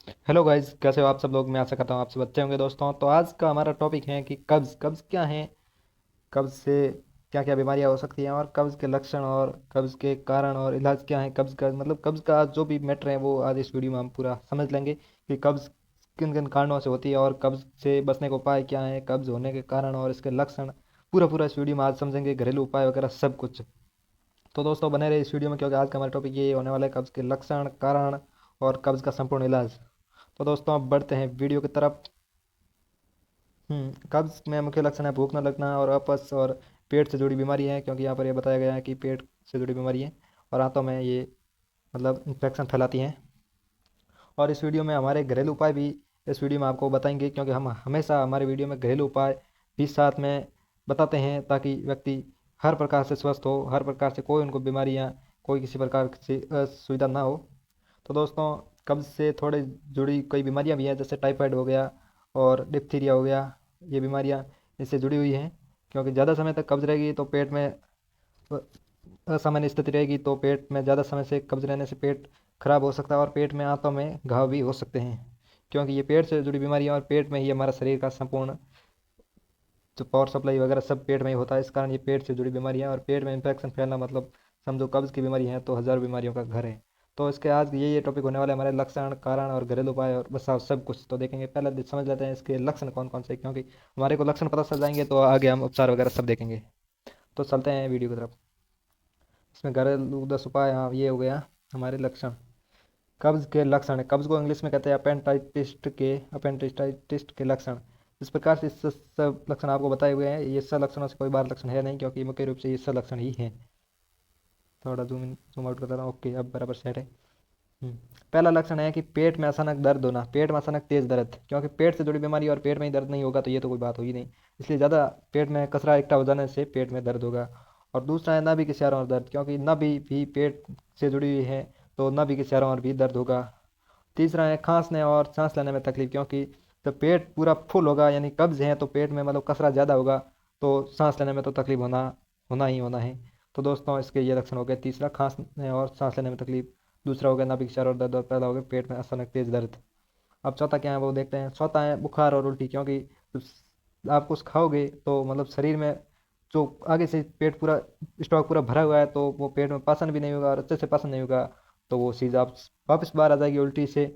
Hello guys, कैसे हो आप सब लोग। मैं आशा करता हूँ आप सब अच्छे होंगे दोस्तों। तो आज का हमारा टॉपिक है कि कब्ज़ कब्ज़ क्या है, कब्ज़ से क्या क्या बीमारियां हो सकती हैं, और कब्ज़ के लक्षण और कब्ज़ के कारण और इलाज क्या है। कब्ज़ का मतलब कब्ज़ का जो भी मैटर है वो आज इस वीडियो में हम पूरा समझ लेंगे कि कब्ज़ किन किन कारणों से होती है और कब्ज़ से बचने के उपाय क्या है, कब्ज़ होने के कारण और इसके लक्षण पूरा पूरा इस वीडियो में आज समझेंगे, घरेलू उपाय वगैरह सब कुछ। तो दोस्तों बने रहे इस वीडियो में, क्योंकि आज का हमारा टॉपिक ये होने वाला है कब्ज़ के लक्षण, कारण और कब्ज़ का संपूर्ण इलाज। तो दोस्तों अब बढ़ते हैं वीडियो की तरफ। कब्ज में मुख्य लक्षण है भूख न लगना और अपच और पेट से जुड़ी बीमारी है, क्योंकि यहाँ पर यह बताया गया है कि पेट से जुड़ी बीमारी है और आंतों में ये मतलब इन्फेक्शन फैलाती हैं। और इस वीडियो में हमारे घरेलू उपाय भी इस वीडियो में आपको बताएंगे, क्योंकि हम हमेशा हमारे वीडियो में घरेलू उपाय भी साथ में बताते हैं, ताकि व्यक्ति हर प्रकार से स्वस्थ हो, हर प्रकार से कोई उनको बीमारियाँ, कोई किसी प्रकार की असुविधा ना हो। तो दोस्तों कब्ज से थोड़े जुड़ी कई बीमारियां भी हैं, जैसे टाइफाइड हो गया और डिप्थीरिया हो गया। ये बीमारियां इससे जुड़ी हुई हैं, क्योंकि ज़्यादा समय तक कब्ज रहेगी तो पेट में असामान्य स्थिति रहेगी, तो पेट में ज़्यादा समय से कब्ज रहने से पेट खराब हो सकता है और पेट में आंतों में घाव भी हो सकते हैं, क्योंकि ये पेट से जुड़ी बीमारियां और पेट में ही हमारा शरीर का संपूर्ण जो पावर सप्लाई वगैरह सब पेट में ही होता है। इस कारण ये पेट से जुड़ी बीमारियां और पेट में इन्फेक्शन फैलना मतलब समझो कब्ज की बीमारी है तो हज़ारों बीमारियों का घर है। तो इसके आज ये टॉपिक होने वाले हमारे लक्षण, कारण और घरेलू उपाय और बस सब कुछ तो देखेंगे। पहले समझ लेते हैं इसके लक्षण कौन कौन से, क्योंकि हमारे को लक्षण पता चल जाएंगे तो आगे हम उपचार वगैरह सब देखेंगे। तो चलते हैं वीडियो की तरफ। इसमें घरेलू 10 उपाय, हाँ ये हो गया हमारे लक्षण। कब्ज के लक्षण, कब्ज को इंग्लिश में कहते हैं अपेंडिसाइटिस के लक्षण। इस प्रकार से सब लक्षण आपको बताए हुए हैं। ये सब लक्षणों से कोई बार लक्षण है नहीं, क्योंकि मुख्य रूप से ये सब लक्षण ही हैं। थोड़ा जूम आउट कर देता हूँ। ओके, अब बराबर सेट है। हम्म, पहला लक्षण है कि पेट में अचानक दर्द होना, पेट में अचानक तेज दर्द, क्योंकि पेट से जुड़ी बीमारी और पेट में ही दर्द नहीं होगा तो ये तो कोई बात हो ही नहीं। इसलिए ज़्यादा पेट में कचरा इकट्ठा हो जाने से पेट में दर्द होगा। और दूसरा है नाभि के सियारों और दर्द, क्योंकि नाभि भी पेट से जुड़ी हुई है तो नाभि के सियारों और भी दर्द होगा। तीसरा है खांसने और सांस लेने में तकलीफ, क्योंकि जब पेट पूरा फुल होगा यानी कब्ज है तो पेट में मतलब कसरा ज़्यादा होगा, तो सांस लेने में तो तकलीफ होना होना ही होना है। तो दोस्तों इसके ये लक्षण हो गए, तीसरा खांसने और सांस लेने में तकलीफ, दूसरा हो गया नाभिक क्षार और दर्द, और पहला हो गया पेट में अचानक तेज दर्द। अब चौथा क्या है वो देखते हैं। चौथा है बुखार और उल्टी, क्योंकि जब आप कुछ खाओगे तो मतलब शरीर में जो आगे से पेट पूरा स्टॉक पूरा भरा हुआ है तो वो पेट में पाचन भी नहीं होगा और अच्छे से पाचन नहीं होगा, तो वो चीज़ आप वापस बाहर आ जाएगी उल्टी से।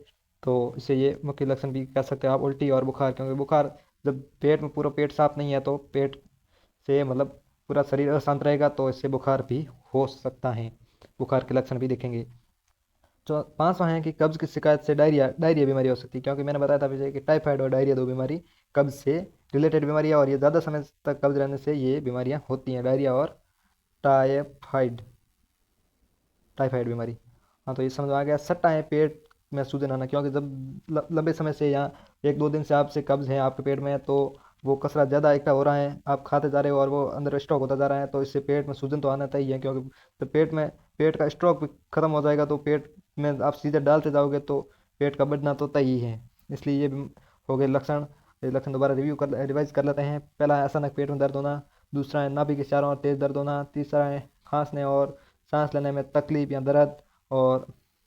तो इससे ये मुख्य लक्षण भी कह सकते हैं आप, उल्टी और बुखार, क्योंकि बुखार जब पेट में पूरा पेट साफ नहीं है तो पेट से मतलब पूरा शरीर अशांत रहेगा, तो इससे बुखार भी हो सकता है। बुखार के लक्षण भी देखेंगे। जो पांचवा है कि कब्ज की शिकायत से डायरिया डायरिया बीमारी हो सकती है, क्योंकि मैंने बताया था पीछे कि टाइफाइड और डायरिया दो बीमारी कब्ज से रिलेटेड बीमारी है, और ये ज़्यादा समय तक कब्ज रहने से ये बीमारियां होती हैं, डायरिया और टाइफाइड टाइफाइड बीमारी। हाँ तो ये समझ में आ गया। सट्टा है पेट में सूजन आना, क्योंकि जब लंबे समय से या एक दो दिन से आपसे कब्ज है आपके पेट में, तो वो कसरा ज़्यादा इकट्ठा हो रहा है, आप खाते जा रहे हो और वो अंदर स्टॉक होता जा रहा है, तो इससे पेट में सूजन तो आना तय ही है, क्योंकि जब पेट का स्टॉक भी खत्म हो जाएगा तो पेट में आप सीधे डालते जाओगे तो पेट का बढ़ना तो तय ही है। इसलिए ये भी हो गए लक्षण। ये लक्षण दोबारा रिवाइज कर लेते हैं। पहला है अचानक पेट में दर्द होना, दूसरा है नाभि के चारों ओर तेज दर्द होना, तीसरा है खांसने और सांस लेने में तकलीफ या दर्द, और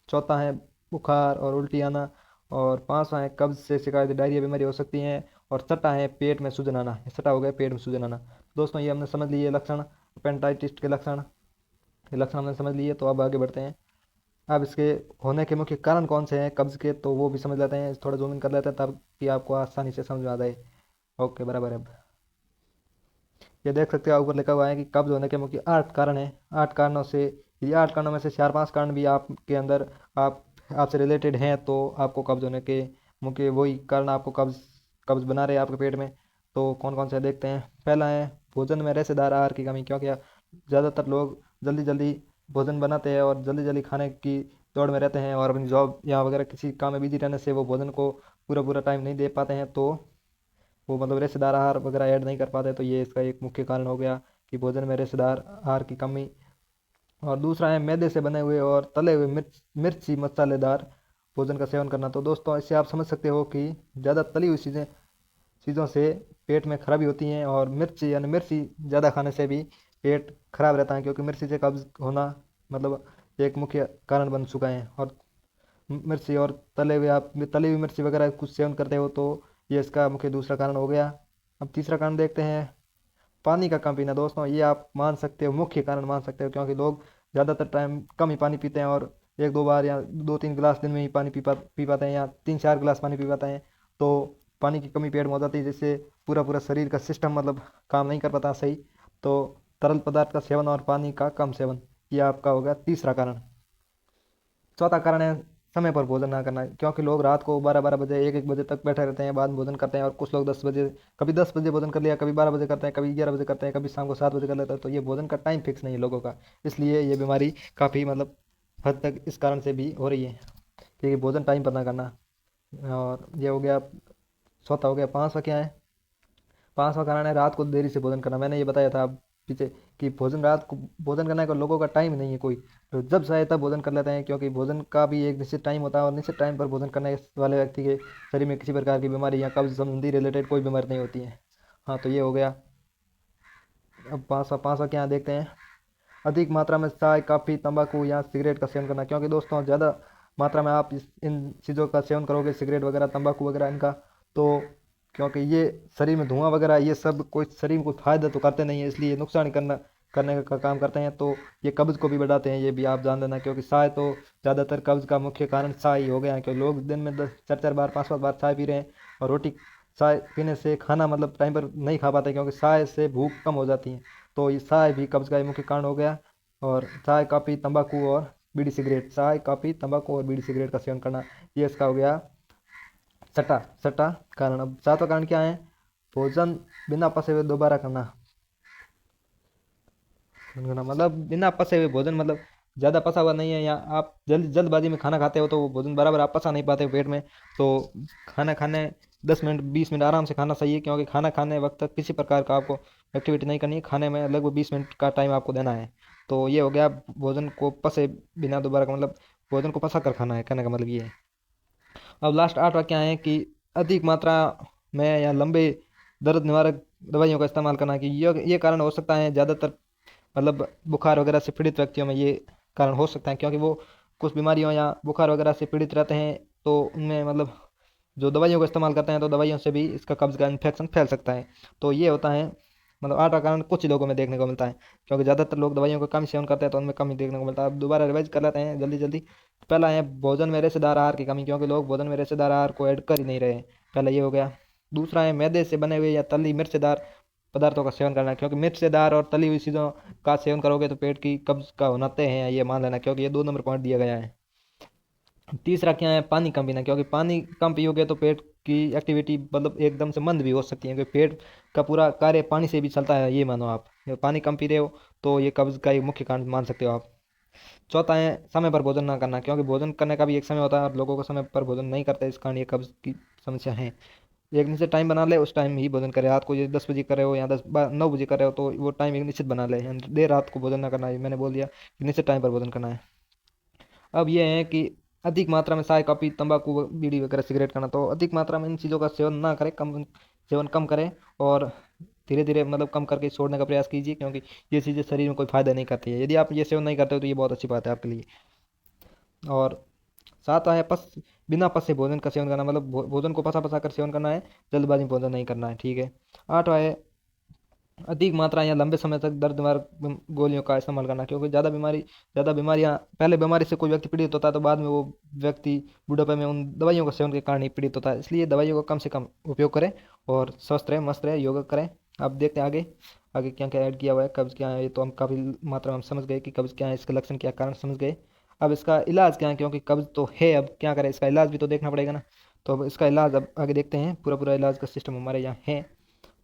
चौथा है बुखार और उल्टी आना, और पांचवा है कब्ज से शिकायत डायरिया बीमारी हो सकती है, और छठा है पेट में सूजन आना। ये छठा हो गया पेट में सूजन आना। दोस्तों ये हमने समझ लिए लक्षण, अपेंडाइटिस के लक्षण, ये लक्षण हमने समझ लिए। तो अब आगे बढ़ते हैं। अब इसके होने के मुख्य कारण कौन से हैं कब्ज के, तो वो भी समझ लेते हैं। थोड़ा जूम इन कर लेते हैं ताकि आपको आसानी से समझ में आ जाए। ओके बराबर है। अब ये देख सकते हो ऊपर लिखा हुआ है कि कब्ज होने के मुख्य 8 कारण हैं। 8 कारणों से, ये 8 कारणों में से 4-5 कारण भी आपके अंदर आप आपसे रिलेटेड हैं, तो आपको कब्ज होने के मुख्य वही कारण आपको कब्ज कब्ज बना रहे हैं आपके पेट में। तो कौन कौन से देखते हैं। पहला है भोजन में रेशेदार आहार की कमी, क्योंकि ज़्यादातर लोग जल्दी जल्दी भोजन बनाते हैं और जल्दी जल्दी खाने की दौड़ में रहते हैं, और अपनी जॉब या वगैरह किसी काम में बिजी रहने से वो भोजन को पूरा पूरा टाइम नहीं दे पाते हैं, तो वो मतलब रेशेदार आहार वगैरह ऐड नहीं कर पाते। तो ये इसका एक मुख्य कारण हो गया कि भोजन में रेशेदार आहार की कमी। और दूसरा है मैदे से बने हुए और तले हुए मिर्ची मसालेदार भोजन का सेवन करना। तो दोस्तों इससे आप समझ सकते हो कि ज़्यादा तली हुई चीज़ों से पेट में खराबी होती है, और मिर्ची यानी मिर्ची ज़्यादा खाने से भी पेट खराब रहता है, क्योंकि मिर्ची से कब्ज होना मतलब एक मुख्य कारण बन चुका है। और मिर्ची और तले हुए आप तली हुई मिर्ची वगैरह कुछ सेवन करते हो तो ये इसका मुख्य दूसरा कारण हो गया। अब तीसरा कारण देखते हैं, पानी का कम पीना। दोस्तों ये आप मान सकते हो, मुख्य कारण मान सकते हो, क्योंकि लोग ज़्यादातर टाइम कम ही पानी पीते हैं और एक दो बार या दो तीन गिलास दिन में ही पानी पी पाते हैं या तीन चार गिलास पानी पी पाते हैं। तो पानी की कमी पेट में हो जाती है, जिससे पूरा पूरा शरीर का सिस्टम मतलब काम नहीं कर पाता सही। तो तरल पदार्थ का सेवन और पानी का कम सेवन, ये आपका हो गया तीसरा कारण। चौथा कारण है समय पर भोजन ना करना, क्योंकि लोग रात को 12-12 बजे 1-1 बजे तक बैठे रहते हैं, बाद में भोजन करते हैं। और कुछ लोग 10 बजे, कभी 10 बजे भोजन कर लिया, कभी 12 बजे करते हैं, कभी 11 बजे करते हैं, कभी शाम को 7 बजे कर लेते हैं। तो ये भोजन का टाइम फिक्स नहीं है लोगों का, इसलिए ये बीमारी काफ़ी मतलब हद तक इस कारण से भी हो रही है, क्योंकि भोजन टाइम पर ना करना। और ये हो गया चौथा। हो गया पांचवा क्या है? पांचवा कारण है रात को देरी से भोजन करना। मैंने ये बताया था पीछे कि भोजन रात को भोजन करने का लोगों का टाइम नहीं है कोई, तो जब चाहे तब भोजन कर लेते हैं, क्योंकि भोजन का भी एक निश्चित टाइम होता है और निश्चित टाइम पर भोजन करने वाले व्यक्ति के शरीर में किसी प्रकार की बीमारी या कब्ज संबंधी रिलेटेड कोई बीमारी नहीं होती है। हाँ, तो ये हो गया। अब पाँचवा पाँचवा क्या है देखते हैं, अधिक मात्रा में चाय कॉफ़ी तंबाकू या सिगरेट का सेवन करना। क्योंकि दोस्तों ज़्यादा मात्रा में आप इन चीज़ों का सेवन करोगे, सिगरेट वगैरह तंबाकू वगैरह इनका, तो क्योंकि ये शरीर में धुआं वगैरह ये सब कोई शरीर में कोई फायदा तो करते नहीं है, इसलिए नुकसान करने का काम करते हैं। तो ये कब्ज़ को भी बढ़ाते हैं, ये भी आप जान लेना। क्योंकि चाय तो ज़्यादातर कब्ज़ का मुख्य कारण चाय ही हो गया है, क्योंकि लोग दिन में 10 4 4 बार 5 5 बार चाय पी रहे हैं। और रोटी चाय पीने से खाना मतलब टाइम पर नहीं खा पाते, क्योंकि चाय से भूख कम हो जाती है। तो ये चाय भी कब्ज़ का एक मुख्य कारण हो गया। और चाय कॉफ़ी तंबाकू और बीड़ी सिगरेट, चाय कॉफ़ी तंबाकू और बीड़ी सिगरेट का सेवन करना, ये इसका हो गया छठा छठा कारण। अब सातवां कारण क्या है? भोजन बिना पसे हुए दोबारा करना मतलब बिना पसे हुए भोजन मतलब ज़्यादा पसा हुआ नहीं है, या आप जल्दबाजी में खाना खाते हो तो वो भोजन बराबर आप पचा नहीं पाते हो पेट में। तो खाना खाने 10 मिनट 20 मिनट आराम से खाना चाहिए, क्योंकि खाना खाने वक्त तक किसी प्रकार का आपको एक्टिविटी नहीं करनी है, खाने में लगभग 20 मिनट का टाइम आपको देना है। तो ये हो गया भोजन को पसे बिना दोबारा का मतलब भोजन को पसा कर खाना है, कहने का मतलब ये है। अब लास्ट आठवां क्या है कि अधिक मात्रा में या लंबे दर्द निवारक दवाइयों का इस्तेमाल करना, कि ये कारण हो सकता है ज़्यादातर मतलब बुखार वगैरह से पीड़ित व्यक्तियों में ये कारण हो सकता है, क्योंकि वो कुछ बीमारियों या बुखार वगैरह से पीड़ित रहते हैं। तो उनमें मतलब जो दवाइयों का इस्तेमाल करते हैं तो दवाइयों से भी इसका कब्ज़ का इन्फेक्शन फैल सकता है। तो ये होता है मतलब आठवां कारण कुछ ही लोगों में देखने को मिलता है, क्योंकि ज़्यादातर लोग दवाइयों का कम सेवन करते हैं तो उनमें कम ही देखने को मिलता है। अब दोबारा रिवाइज कर लेते हैं जल्दी जल्दी। पहला है भोजन में रेशेदार आहार की कमी, क्योंकि लोग भोजन में रेशेदार आहार को ऐड कर ही नहीं रहे हैं, पहला ये हो गया। दूसरा है मैदे से बने हुए या तली मिर्चदार पदार्थों का सेवन करना, क्योंकि मिर्चदार और तली हुई चीज़ों का सेवन करोगे तो पेट की कब्ज का होना तय है, ये मान लेना, क्योंकि ये 2 नंबर पॉइंट दिया गया है। तीसरा क्या है? पानी कम पीना, क्योंकि पानी कम पियोगे तो पेट की एक्टिविटी मतलब एकदम से मंद भी हो सकती है, क्योंकि पेट का पूरा कार्य पानी से भी चलता है, ये मानो आप। ये पानी कम पी रहे हो तो ये कब्ज का एक मुख्य कारण मान सकते हो आप। चौथा है समय पर भोजन ना करना, क्योंकि भोजन करने का भी एक समय होता है और लोगों को समय पर भोजन नहीं करते, इस कारण ये कब्ज की समस्या है। एक निश्चित टाइम बना ले, उस टाइम ही भोजन करे। रात को ये 10 बजे कर रहे हो या 9 बजे कर रहे हो तो वो टाइम एक निश्चित बना ले, देर रात को भोजन ना करना है, मैंने बोल दिया कि निश्चित टाइम पर भोजन करना है। अब ये है कि अधिक मात्रा में चाय कॉफ़ी तंबाकू बीड़ी वगैरह सिगरेट करना, तो अधिक मात्रा में इन चीज़ों का सेवन ना करें, कम सेवन कम करें। और धीरे धीरे मतलब कम करके छोड़ने का प्रयास कीजिए, क्योंकि ये चीज़ें शरीर में कोई फायदा नहीं करती है। यदि आप ये सेवन नहीं करते हो तो ये बहुत अच्छी बात है आपके लिए। और सातवां है बिना पस से भोजन का सेवन करना, मतलब भोजन को पसा पसा कर सेवन करना है, जल्दबाजी में भोजन नहीं करना है, ठीक है। आठवां है अधिक मात्रा या लंबे समय तक दर्द निवारक गोलियों का इस्तेमाल करना, क्योंकि ज़्यादा बीमारियां पहले बीमारी से कोई व्यक्ति पीड़ित होता है तो बाद में वो व्यक्ति बुढ़ापे में उन दवाइयों के सेवन के कारण ही पीड़ित होता है, इसलिए दवाइयों का कम से कम उपयोग करें और स्वस्थ रहें मस्त रहें, योगा करें। अब देखते हैं आगे आगे क्या क्या ऐड किया हुआ है। कब्ज़ क्या है ये तो हम काफ़ी मात्रा में हम समझ गए कि कब्ज़ क्या है, इसके लक्षण क्या कारण समझ गए। अब इसका इलाज क्या है, क्योंकि कब्ज़ तो है, अब क्या करें, इसका इलाज भी तो देखना पड़ेगा ना। तो अब इसका इलाज अब आगे देखते हैं, पूरा पूरा इलाज का सिस्टम हमारे यहाँ है।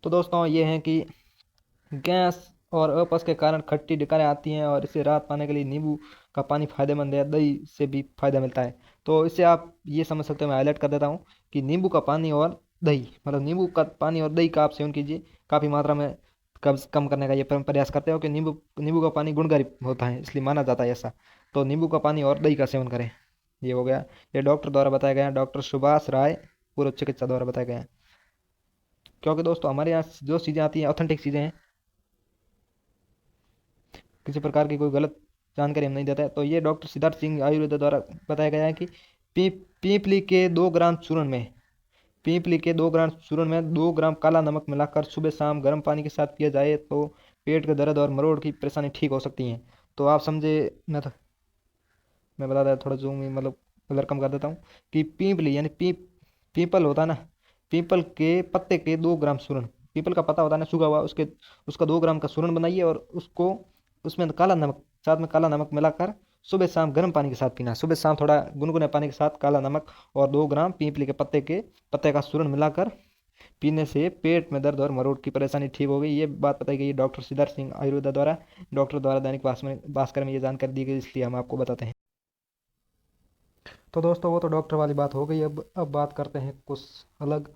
तो दोस्तों ये है कि गैस और अपच के कारण खट्टी डकारें आती हैं और इससे राहत पाने के लिए नींबू का पानी फायदेमंद है, दही से भी फायदा मिलता है। तो इससे आप ये समझ सकते हो, मैं हाईलाइट कर देता हूँ कि नींबू का पानी और दही मतलब नींबू का पानी और दही का आप सेवन कीजिए, काफ़ी मात्रा में कब्ज कम करने का ये प्रयास करते हो कि नींबू नींबू का पानी गुणकारी होता है, इसलिए माना जाता है ऐसा। तो नींबू का पानी और दही का सेवन करें, ये हो गया। ये डॉक्टर द्वारा बताया गया है, डॉक्टर सुभाष राय पूर्व चिकित्सा द्वारा बताया गया है। क्योंकि दोस्तों हमारे यहाँ जो चीज़ें आती हैं ऑथेंटिक चीज़ें हैं, किसी प्रकार की कोई गलत जानकारी हम नहीं देता है। तो ये डॉक्टर सिद्धार्थ सिंह आयुर्वेद द्वारा बताया गया है कि पी पीपली के 2 ग्राम चूर्ण में पीपली के 2 ग्राम चूर्ण में 2 ग्राम काला नमक मिलाकर सुबह शाम गर्म पानी के साथ पिया जाए तो पेट के दर्द और मरोड़ की परेशानी ठीक हो सकती है। तो आप समझे। मैं तो मैं बता रहा थोड़ा जूम मतलब कलर कम कर देता हूँ कि पीपली यानी पीपल होता है ना, पीपल के पत्ते के 2 ग्राम चूर्ण, पीपल का पत्ता होता है ना सूखा हुआ, उसके उसका 2 ग्राम का चूर्ण बनाइए और उसको उसमें काला नमक, साथ में काला नमक मिलाकर सुबह शाम गर्म पानी के साथ पीना। सुबह शाम थोड़ा गुनगुने पानी के साथ काला नमक और 2 ग्राम पीपली के पत्ते का चूर्ण मिलाकर पीने से पेट में दर्द और मरोड़ की परेशानी ठीक हो गई। ये बात बताई गई डॉक्टर सिद्धार्थ सिंह आयुर्वेदा द्वारा, डॉक्टर द्वारा दैनिक भास्कर में ये जानकारी दी गई, इसलिए हम आपको बताते हैं। तो दोस्तों वो तो डॉक्टर वाली बात हो गई। अब बात करते हैं कुछ अलग।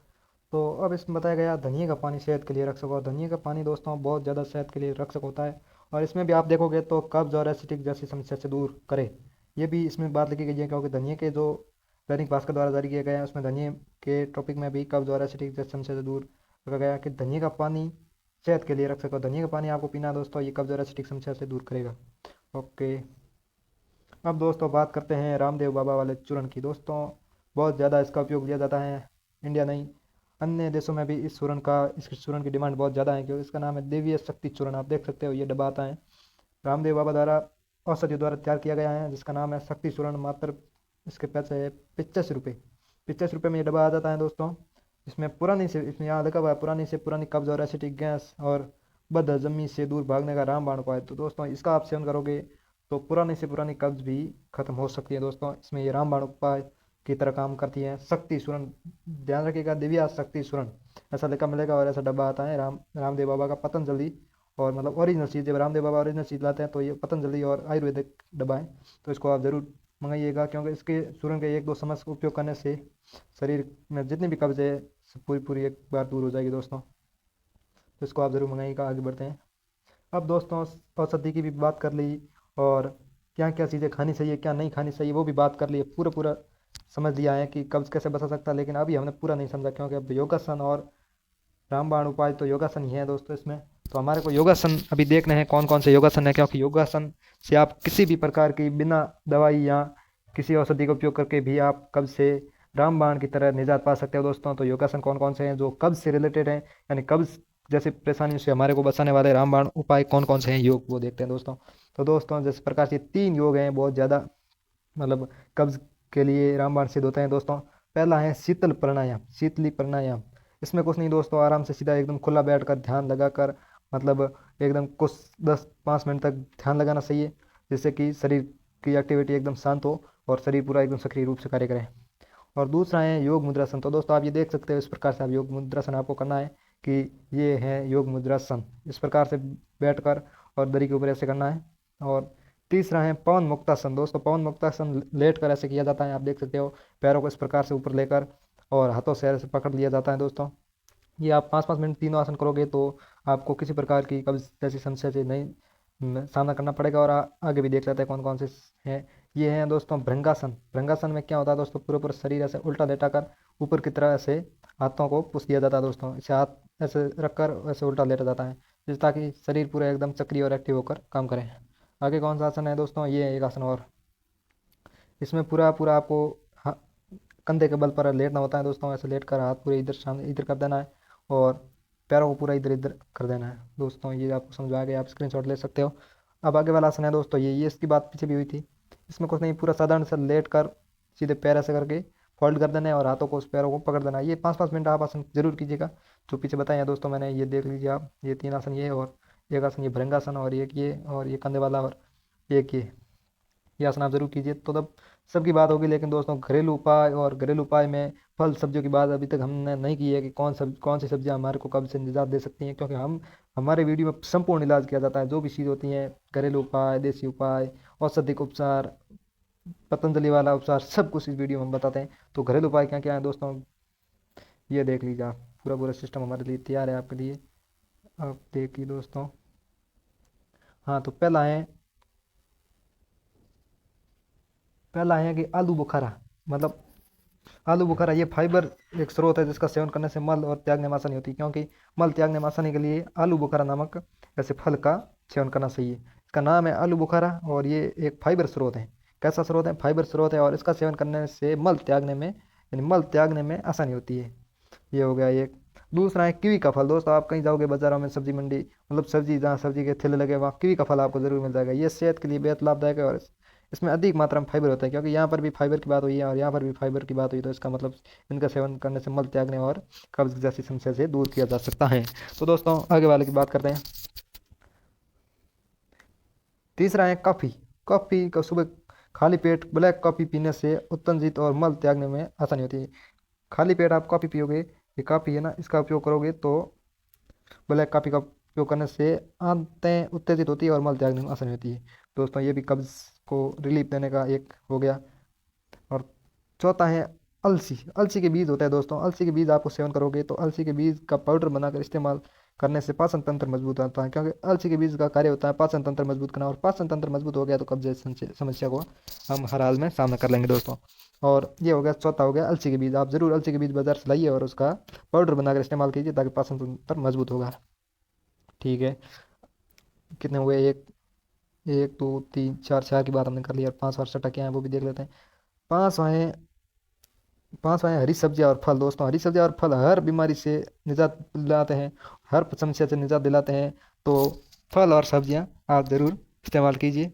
तो अब इसमें बताया गया धनिया का पानी सेहत के लिए रक्षक, और धनिया का पानी दोस्तों बहुत ज़्यादा सेहत के लिए रक्षक होता है। और इसमें भी आप देखोगे तो कब्ज और एसिडिक जैसी समस्या से दूर करे, ये भी इसमें बात लिखी गई है। क्योंकि धनिया के जो दैनिक भास्कर द्वारा जारी किया गया है उसमें धनिया के टॉपिक में भी कब्ज और एसिडिक जैसी समस्या से दूर रखा गया कि धनिया का पानी सेहत के लिए रक्षक, और धनिया का पानी आपको पीना है दोस्तों, ये कब्ज और एसिडिक समस्या से दूर करेगा। ओके। अब दोस्तों बात करते हैं रामदेव बाबा वाले चूर्ण की। दोस्तों बहुत ज़्यादा इसका उपयोग लिया जाता है, इंडिया नहीं अन्य देशों में भी इस चूर्ण की डिमांड बहुत ज़्यादा है, क्योंकि इसका नाम है देवीय शक्ति चूर्ण। आप देख सकते हो ये डब्बा आता है, रामदेव बाबा द्वारा औषधि द्वारा तैयार किया गया है, जिसका नाम है शक्ति चूर्ण। मात्र इसके पैसे है 85 रुपये। 85 रुपये में ये डब्बा आ जाता है दोस्तों। इसमें यहाँ लिखा हुआ है पुरानी से पुरानी कब्ज और एसिडिक गैस और बदहजमी से दूर भागने का रामबाण उपाय। तो दोस्तों इसका आप सेवन करोगे तो पुरानी से पुरानी कब्ज भी खत्म हो सकती है दोस्तों। इसमें ये रामबाण उपाय की तरह काम करती है शक्ति चूर्ण। ध्यान रखिएगा दिव्या शक्ति चूर्ण ऐसा लिखा मिलेगा, और ऐसा डब्बा आता है रामदेव बाबा का पतंजलि, और मतलब ओरिजिनल चीज़, जब रामदेव बाबा ओरिजिनल चीज़ लाते हैं तो ये पतंजलि और आयुर्वेदिक डब्बा है। तो इसको आप ज़रूर मंगाइएगा, क्योंकि इसके चूर्ण के 1-2 चम्मच उपयोग करने से शरीर में जितनी भी कब्ज है पूरी पूरी एक बार दूर हो जाएगी दोस्तों। तो इसको आप ज़रूर मंगाइएगा। आगे बढ़ते हैं। अब दोस्तों औषधि की भी बात कर ली, और क्या क्या चीज़ें खानी चाहिए क्या नहीं खानी चाहिए वो भी बात कर ली। पूरा पूरा समझ लिया है कि कब्ज कैसे बचा सकता है, लेकिन अभी हमने पूरा नहीं समझा, क्योंकि अब योगासन और रामबाण उपाय तो योगासन ही है दोस्तों इसमें। तो हमारे को योगासन अभी देखने हैं कौन कौन से योगासन है, क्योंकि योगासन से आप किसी भी प्रकार की बिना दवाई या किसी औषधि का उपयोग करके भी आप कब्ज से रामबाण की तरह निजात पा सकते हो दोस्तों। तो योगासन कौन कौन से हैं जो कब्ज से रिलेटेड हैं, यानी कब्ज जैसे परेशानियों से हमारे को बचाने वाले रामबाण उपाय कौन कौन से हैं योग, वो देखते हैं दोस्तों। तो दोस्तों जिस प्रकार से 3 योग हैं बहुत ज़्यादा मतलब कब्ज के लिए रामबाण सिद्ध होते हैं दोस्तों। पहला है शीतल प्राणायाम, शीतली प्राणायाम। इसमें कुछ नहीं दोस्तों, आराम से सीधा एकदम खुला बैठकर ध्यान लगाकर मतलब एकदम कुछ 10-5 मिनट तक ध्यान लगाना चाहिए, जिससे कि शरीर की एक्टिविटी एकदम शांत हो और शरीर पूरा एकदम सक्रिय रूप से कार्य करे। और दूसरा है योग मुद्रासन। तो दोस्तों आप ये देख सकते हो इस प्रकार से आप योग मुद्रासन आपको करना है कि ये है योग मुद्रासन, इस प्रकार से बैठकर और दरी के ऊपर ऐसे करना है। और तीसरा है पवन मुक्तासन। दोस्तों पवन मुक्तासन लेट कर ऐसे किया जाता है, आप देख सकते हो पैरों को इस प्रकार से ऊपर लेकर और हाथों से ऐसे पकड़ लिया जाता है दोस्तों। ये आप 5-5 मिनट तीनों आसन करोगे तो आपको किसी प्रकार की कब्ज जैसी समस्या से नहीं सामना करना पड़ेगा। और आगे भी देख लेते हैं कौन कौन से हैं। ये हैं दोस्तों भृंगासन। भृंगासन में क्या होता है दोस्तों, पूरा पूरा शरीर ऐसे उल्टा लेटाकर ऊपर की तरह ऐसे हाथों को पुश दिया जाता है दोस्तों। इसे हाथ ऐसे रखकर ऐसे उल्टा लेटा जाता है, जिस ताकि शरीर पूरा एकदम सक्रिय और एक्टिव होकर काम करे। आगे कौन सा आसन है दोस्तों, ये है एक आसन और। इसमें पूरा पूरा आपको हा- कंधे के बल पर लेटना होता है दोस्तों। ऐसे लेट कर हाथ पूरे इधर सामने इधर कर देना है और पैरों को पूरा इधर इधर कर देना है दोस्तों। ये आपको समझ आ गया, आप स्क्रीनशॉट ले सकते हो। अब आगे वाला आसन है दोस्तों, ये इसकी बात पीछे भी हुई थी। इसमें कुछ नहीं, पूरा साधारण सा लेट कर सीधे पैर ऐसे करके फोल्ड कर देना है और हाथों को उस पैरों को पकड़ देना है। ये 5-5 मिनट आप आसन जरूर कीजिएगा, जो पीछे बताए हैं दोस्तों मैंने, ये देख लीजिए आप। ये 3 आसन ये, और एक आसन ये भृंगासन, और एक ये, और ये कंधे वाला, और एक ये आसन आप जरूर कीजिए। तो तब सबकी बात होगी। लेकिन दोस्तों घरेलू उपाय, और घरेलू उपाय में फल सब्जियों की बात अभी तक हमने नहीं की है कि कौन सी सब्जियां हमारे को कब्ज से निजात दे सकती हैं, क्योंकि हमारे वीडियो में संपूर्ण इलाज किया जाता है। जो भी चीज़ होती है घरेलू उपाय, देसी उपाय, औषधिक उपचार, पतंजलि वाला उपचार, सब कुछ इस वीडियो में हम बताते हैं। तो घरेलू उपाय क्या क्या है दोस्तों, ये देख लीजिए आप। पूरा पूरा सिस्टम हमारे लिए तैयार है आपके लिए, आप देखिए दोस्तों। हाँ तो पहला है कि आलू बुखारा। मतलब आलू बुखारा ये फाइबर एक स्रोत है, जिसका सेवन करने से मल और त्यागने में आसानी होती है। क्योंकि मल त्यागने में आसानी के लिए आलू बुखारा नामक ऐसे फल का सेवन करना चाहिए। इसका नाम है आलू बुखारा, और ये एक फाइबर स्रोत है। कैसा स्रोत है? फाइबर स्रोत है, और इसका सेवन करने से मल त्यागने में, यानी मल त्यागने में आसानी होती है। ये हो गया एक। दूसरा है कीवी का फल। दोस्तों आप कहीं जाओगे बाजारों में, सब्जी मंडी, मतलब सब्जी जहाँ सब्जी के ठेले लगे वहाँ कीवी का फल आपको जरूर मिल जाएगा। ये सेहत के लिए बेहद लाभदायक है, और इसमें अधिक मात्रा में फाइबर होता है, क्योंकि यहाँ पर भी फाइबर की बात हुई है और यहाँ पर भी फाइबर की बात हुई, तो इसका मतलब इनका सेवन करने से मल त्यागने और कब्ज जैसी समस्या से दूर किया जा सकता है। तो दोस्तों आगे वाले की बात करते हैं। तीसरा है कॉफ़ी। कॉफ़ी का सुबह खाली पेट ब्लैक कॉफ़ी पीने से उत्तेजित और मल त्यागने में आसानी होती है। खाली पेट आप कॉफ़ी पियोगे, ये कॉफ़ी है ना, इसका उपयोग करोगे तो ब्लैक कॉफ़ी का उपयोग करने से आंतें उत्तेजित होती है और मल त्यागने में आसानी होती है। दोस्तों ये भी कब्ज को रिलीफ देने का एक हो गया। और चौथा है अलसी। अलसी के बीज होता है दोस्तों, अलसी के बीज आपको सेवन करोगे तो अलसी के बीज का पाउडर बनाकर इस्तेमाल करने से पाचन तंत्र मजबूत होता है, क्योंकि अलसी के बीज का कार्य होता है पाचन तंत्र मजबूत करना, और पाचन तंत्र मजबूत हो गया तो कब्ज जैसी समस्या को हम हर हाल में सामना कर लेंगे दोस्तों। और ये हो गया, चौथा हो गया अलसी के बीज। आप जरूर अलसी के बीज बाजार से लाइए और उसका पाउडर बनाकर इस्तेमाल कीजिए, ताकि पाचन तंत्र मजबूत होगा। ठीक है, कितने हुए? एक, एक दो तीन चार, चार की बात हमने कर ली, और पांच और छठा क्या है वो भी देख लेते हैं। पांचवा है, पांचवा है हरी सब्जियां और फल। दोस्तों हरी सब्जियां और फल हर बीमारी से निजात दिलाते हैं, हर समस्या से निजात दिलाते हैं। तो फल और सब्जियां आप जरूर इस्तेमाल कीजिए।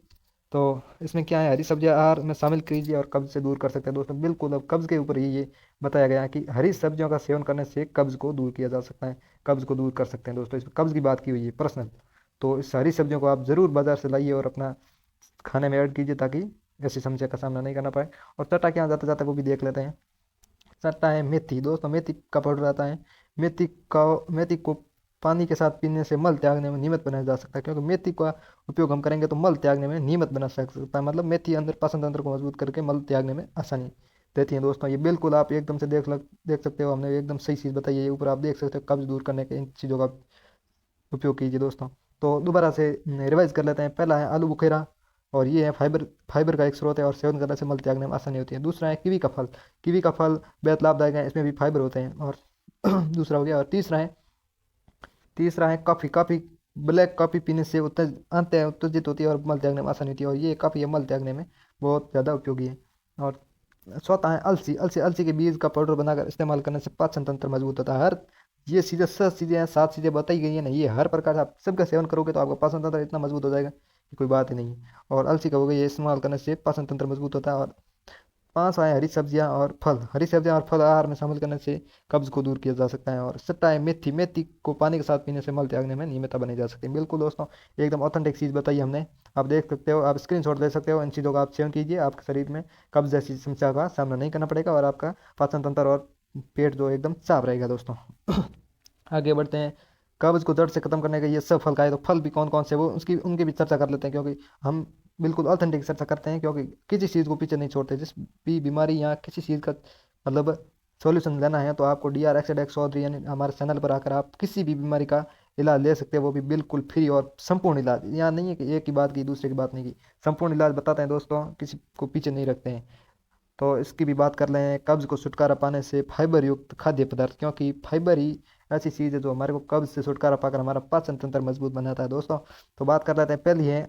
तो इसमें क्या है, हरी सब्जियां आहार में शामिल कीजिए और कब्ज से दूर कर सकते हैं दोस्तों। बिल्कुल, अब कब्ज के ऊपर ही ये बताया गया है कि हरी सब्जियों का सेवन करने से कब्ज को दूर किया जा सकता है, कब्ज को दूर कर सकते हैं दोस्तों। इसमें कब्ज की बात की हुई है पर्सनल। तो इस हरी सब्जियों को आप जरूर बाजार से लाइए और अपना खाने में ऐड कीजिए, ताकि ऐसी समस्या का सामना नहीं करना पाए। और चटा क्या जाता जाता वो भी देख लेते हैं। चटा है मेथी। दोस्तों मेथी का पाउडर आता है। मेथी का मेथी को पानी के साथ पीने से मल त्यागने में नियमित बनाया जा सकता है, क्योंकि मेथी का उपयोग हम करेंगे तो मल त्यागने में नियमित बना सकता है। मतलब मेथी अंदर पाचन तंत्र को मजबूत करके मल त्यागने में आसानी देती है दोस्तों। ये बिल्कुल आप एकदम से देख सकते हो, हमने एकदम सही चीज़ बताई है। ये ऊपर आप देख सकते हो, कब्ज दूर करने के इन चीज़ों का उपयोग कीजिए दोस्तों। तो दोबारा से रिवाइज कर लेते हैं। पहला है आलू बुखेरा, और ये है फाइबर, फाइबर का एक स्रोत है और सेवन करने से मल त्यागने में आसानी होती है। दूसरा है कीवी का फल। कीवी का फल बेहद लाभदायक है, इसमें भी फाइबर होते हैं। और दूसरा हो गया। और तीसरा है कॉफ़ी। कॉफ़ी, ब्लैक कॉफ़ी पीने से आंतें उत्तेजित होती है और मल त्यागने में आसानी होती है, और ये काफ़ी मल त्यागने में बहुत ज़्यादा उपयोगी है। और चौथा है अलसी। अलसी, अलसी के बीज का पाउडर बनाकर इस्तेमाल करने से पाचन तंत्र मजबूत होता है। हर ये चीज़ें, 7 चीज़ें हैं, 7 चीज़ें बताई गई है ना, ये हर प्रकार से आप सबका सेवन करोगे तो आपका पाचन तंत्र इतना मजबूत हो जाएगा कि कोई बात ही नहीं है। और अलसी का हो गया, ये इस्तेमाल करने से पाचन तंत्र मजबूत होता है। और पांच आए हरी सब्जियां और फल। हरी सब्जियां और फल आहार में शामिल करने से कब्ज को दूर किया जा सकता है। और छठा है मेथी। मेथी को पानी के साथ पीने से मल त्यागने में नियमितता बनी जा सकती है। बिल्कुल दोस्तों, एकदम ऑथेंटिक चीज़ बताई हमने। आप देख सकते हो, आप स्क्रीनशॉट ले सकते हो। इन चीज़ों का आप सेवन कीजिए, आपके शरीर में कब्ज जैसी समस्या का सामना नहीं करना पड़ेगा, और आपका पाचन तंत्र और पेट जो एकदम साफ रहेगा दोस्तों। आगे बढ़ते हैं। कब्ज को जड़ से खत्म करने का ये सब फल खाए, तो फल भी कौन कौन से वो उसकी उनकी भी चर्चा कर लेते हैं, क्योंकि हम बिल्कुल ऑथेंटिक चर्चा करते हैं, क्योंकि किसी चीज़ को पीछे नहीं छोड़ते। जिस भी बीमारी या किसी चीज़ का मतलब सॉल्यूशन लेना है, तो आपको DRXX चौधरी यानी हमारे चैनल पर आकर आप किसी भी बीमारी का इलाज ले सकते हैं, वो भी बिल्कुल फ्री और संपूर्ण इलाज। यहाँ नहीं है कि एक की बात की दूसरे की बात नहीं की, संपूर्ण इलाज बताते हैं दोस्तों, किसी को पीछे नहीं रखते हैं। तो इसकी भी बात कर लें। कब्ज को छुटकारा पाने से फाइबर युक्त खाद्य पदार्थ, क्योंकि फाइबर ही ऐसी चीज़ है जो हमारे को कब्ज से छुटकारा पाकर हमारा पाचन तंत्र मजबूत बनाता है दोस्तों। तो बात कर लेते हैं।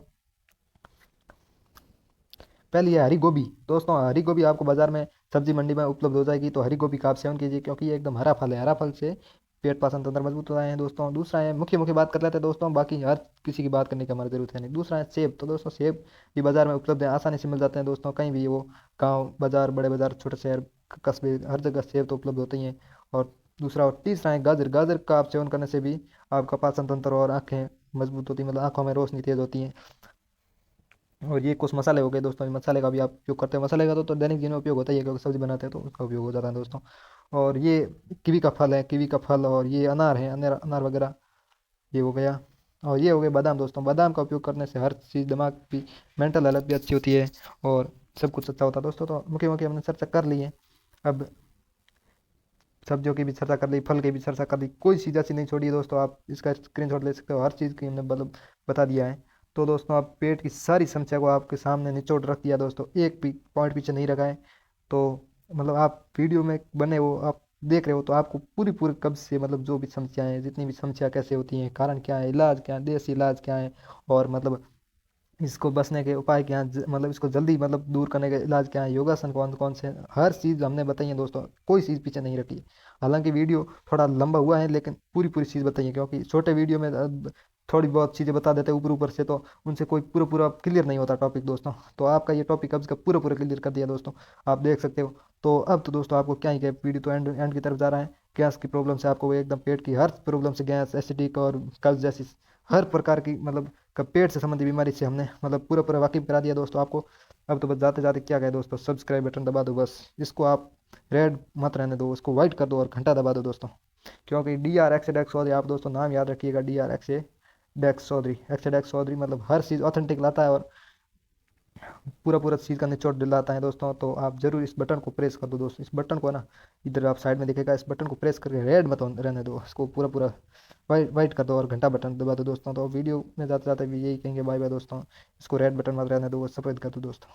पहली है हरी गोभी। दोस्तों हरी गोभी आपको बाजार में सब्जी मंडी में उपलब्ध हो जाएगी, तो हरी गोभी का आप सेवन कीजिए, क्योंकि ये एकदम हरा फल है। हरा फल से पेट पाचन तंत्र मजबूत होता है दोस्तों। दूसरा है, मुख्य मुख्य बात कर लेते हैं दोस्तों, बाकी हर किसी की बात करने की हमारी जरूरत है नहीं। दूसरा है सेब। तो दोस्तों सेब भी बाजार में उपलब्ध है, आसानी से मिल जाते हैं दोस्तों, कहीं भी वो गाँव बाजार, बड़े बाजार, छोटे शहर, कस्बे, हर जगह सेब तो उपलब्ध होते ही हैं। और दूसरा और तीसरा है गाजर। गाजर का आप सेवन करने से भी आपका पाचन तंत्र और आँखें मजबूत होती हैं, मतलब आंखों में रोशनी तेज होती है। और ये कुछ मसाले हो गए दोस्तों, ये मसाले का भी आप उपयोग करते हैं। मसाले का तो दैनिक जीवन में उपयोग होता ही है, क्योंकि सब्जी बनाते हैं तो उसका उपयोग हो जाता है दोस्तों। और ये कीवी का फल है, कीवी का फल। और ये अनार है, अनार, अनार वगैरह, ये हो गया। और ये हो गए बादाम। दोस्तों बादाम का उपयोग करने से हर चीज़, दिमाग भी, मेंटल हेल्थ भी अच्छी होती है, और सब कुछ अच्छा होता है दोस्तों। तो मुख्य मुख्य हमने चर्चा कर ली है। अब सब्जियों की भी चर्चा कर ली, फल की भी चर्चा कर ली, कोई चीज़ ऐसी नहीं छोड़ी है दोस्तों। आप इसका स्क्रीनशॉट ले सकते हो, हर चीज़ की हमने मतलब बता दिया है। तो दोस्तों आप पेट की सारी समस्या को आपके सामने निचोड़ रख दिया दोस्तों, एक भी पॉइंट पीछे नहीं रखा है। तो मतलब आप वीडियो में बने हो, आप देख रहे हो, तो आपको पूरी पूरी कब्ज से मतलब जो भी समस्याएं हैं, जितनी भी समस्या कैसे होती हैं, कारण क्या है, इलाज क्या है, देसी इलाज क्या है, और मतलब इसको बचने के उपाय क्या हैं, मतलब इसको जल्दी मतलब दूर करने के इलाज क्या है, योगासन कौन कौन से हैं, हर चीज़ हमने बताई है दोस्तों, कोई चीज़ पीछे नहीं रखी। हालांकि वीडियो थोड़ा लंबा हुआ है लेकिन पूरी पूरी चीज़ बताइए, क्योंकि छोटे वीडियो में थोड़ी बहुत चीज़ें बता देते हैं ऊपर ऊपर से, तो उनसे कोई पूरा पूरा क्लियर नहीं होता टॉपिक दोस्तों। तो आपका ये टॉपिक अब इसका पूरा पूरा क्लियर कर दिया दोस्तों, आप देख सकते हो। तो अब तो दोस्तों आपको क्या ही क्या, वीडियो तो एंड एंड की तरफ जा रहा है। गैस की प्रॉब्लम से आपको वो एकदम पेट की हर प्रॉब्लम से, गैस, एसिडिक और कब्ज जैसी हर प्रकार की मतलब का पेट से संबंधी बीमारी से हमने मतलब पूरा पूरा वाकिफ करा दिया दोस्तों आपको। अब तो बस जाते जाते क्या कहे दोस्तों, सब्सक्राइब बटन दबा दो बस, इसको आप रेड मत रहने दो, उसको व्हाइट कर दो और घंटा दबा दो दोस्तों। क्योंकि DRX चौधरी, आप दोस्तों नाम याद रखिएगा, DRX चौधरी मतलब हर चीज़ ऑथेंटिक लाता है और पूरा पूरा चीज़ का निचोड़ दिलाता है दोस्तों। तो आप जरूर इस बटन को प्रेस कर दो दोस्तों, इस बटन को ना, इधर आप साइड में दिखेगा, इस बटन को प्रेस करके रेड मत रहने दो, इसको पूरा पूरा वाइट वाइट कर दो और घंटा बटन दबा दो दोस्तों। तो वीडियो में जाते जाते भी यही कहेंगे, बाय बाय दोस्तों, इसको रेड बटन मत रहने दो, सफ़ेद कर दो दोस्तों।